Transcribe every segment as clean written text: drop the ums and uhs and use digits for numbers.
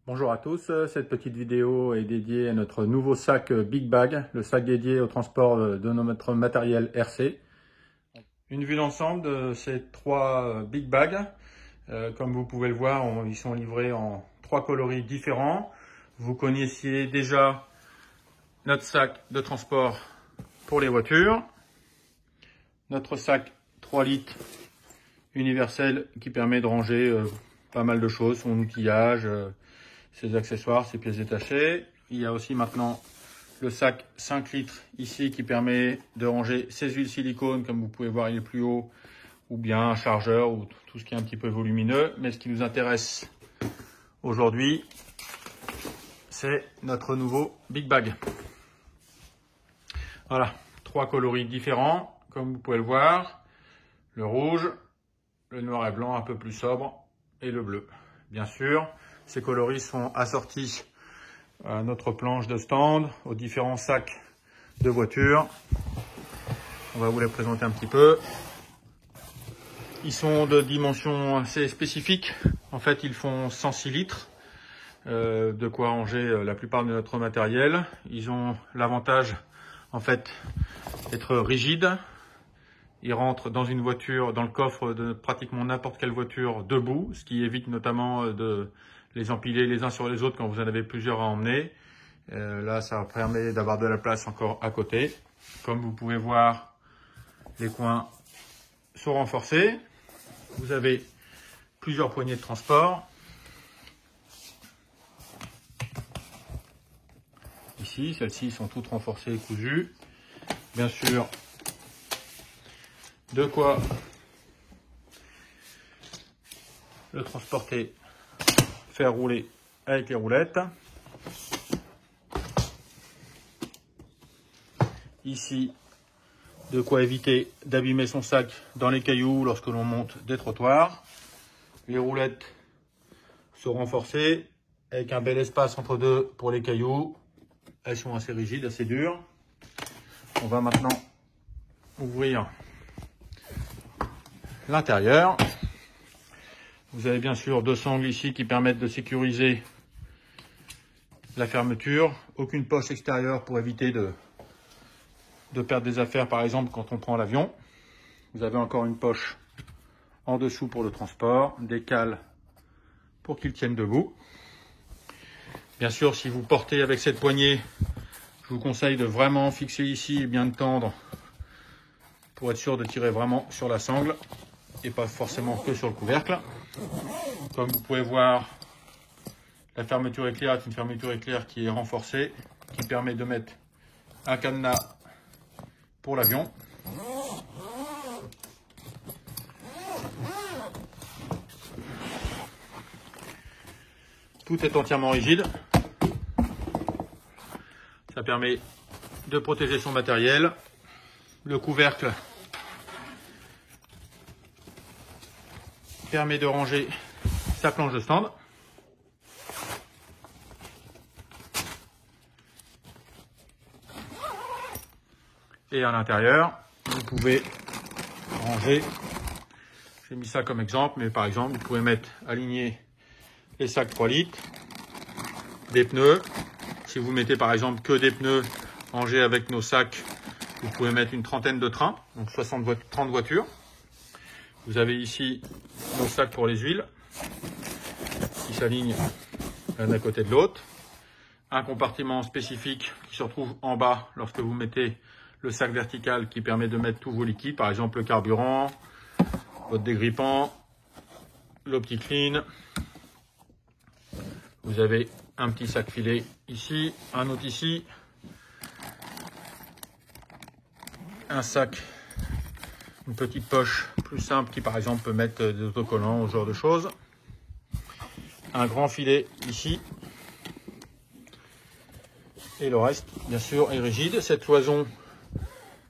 Bonjour à tous, cette petite vidéo est dédiée à notre nouveau sac Big Bag, le sac dédié au transport de notre matériel RC. Une vue d'ensemble de ces trois Big Bags. Comme vous pouvez le voir, ils sont livrés en trois coloris différents. Vous connaissiez déjà notre sac de transport pour les voitures, notre sac 3 litres universel qui permet de ranger pas mal de choses, son outillage, ses accessoires, ses pièces détachées. Il y a aussi maintenant le sac 5 litres ici qui permet de ranger ses huiles silicone, comme vous pouvez voir il est plus haut, ou bien un chargeur ou tout ce qui est un petit peu volumineux. Mais ce qui nous intéresse aujourd'hui, c'est notre nouveau Big Bag. Voilà, trois coloris différents, comme vous pouvez le voir. Le rouge, le noir et blanc un peu plus sobre et le bleu. Bien sûr, ces coloris sont assortis à notre planche de stand, aux différents sacs de voiture. On va vous les présenter un petit peu. Ils sont de dimensions assez spécifiques. En fait, ils font 106 litres, de quoi ranger la plupart de notre matériel. Ils ont l'avantage, en fait, d'être rigides. Ils rentrent dans une voiture, dans le coffre de pratiquement n'importe quelle voiture debout, ce qui évite notamment de les empiler les uns sur les autres quand vous en avez plusieurs à emmener. Là, ça permet d'avoir de la place encore à côté. Comme vous pouvez voir, les coins sont renforcés. Vous avez plusieurs poignées de transport. Ici, celles-ci sont toutes renforcées et cousues. Bien sûr, de quoi le transporter, faire rouler avec les roulettes. Ici, de quoi éviter d'abîmer son sac dans les cailloux lorsque l'on monte des trottoirs. Les roulettes sont renforcées avec un bel espace entre deux pour les cailloux. Elles sont assez rigides, assez dures. On va maintenant ouvrir l'intérieur. Vous avez bien sûr deux sangles ici qui permettent de sécuriser la fermeture. Aucune poche extérieure pour éviter de perdre des affaires, par exemple quand on prend l'avion. Vous avez encore une poche en dessous pour le transport, des cales pour qu'ils tiennent debout. Bien sûr, si vous portez avec cette poignée, je vous conseille de vraiment fixer ici et bien de tendre pour être sûr de tirer vraiment sur la sangle et pas forcément que sur le couvercle. Comme vous pouvez voir, la fermeture éclair est une fermeture éclair qui est renforcée, qui permet de mettre un cadenas pour l'avion. Tout est entièrement rigide. Ça permet de protéger son matériel. Le couvercle permet de ranger sa planche de stand. Et à l'intérieur, vous pouvez ranger, j'ai mis ça comme exemple, mais par exemple, vous pouvez mettre, aligner les sacs 3 litres, des pneus. Si vous mettez par exemple que des pneus rangés avec nos sacs, vous pouvez mettre une trentaine de trains, donc 30 voitures. Vous avez ici nos sacs pour les huiles, qui s'alignent l'un à côté de l'autre. Un compartiment spécifique qui se retrouve en bas lorsque vous mettez le sac vertical qui permet de mettre tous vos liquides, par exemple le carburant, votre dégrippant, l'OptiClean. Vous avez un petit sac filet ici, un autre ici, un sac, une petite poche plus simple qui par exemple peut mettre des autocollants, ce genre de choses. Un grand filet ici. Et le reste, bien sûr, est rigide. Cette cloison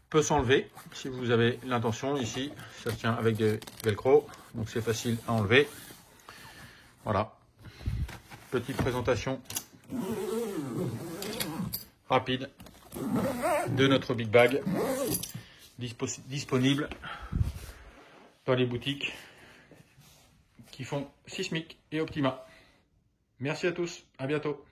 peut s'enlever si vous avez l'intention. Ici, ça se tient avec des velcro, donc c'est facile à enlever. Voilà. Petite présentation rapide de notre Big Bag, disponible dans les boutiques qui font Sismic et Optima. Merci à tous, à bientôt.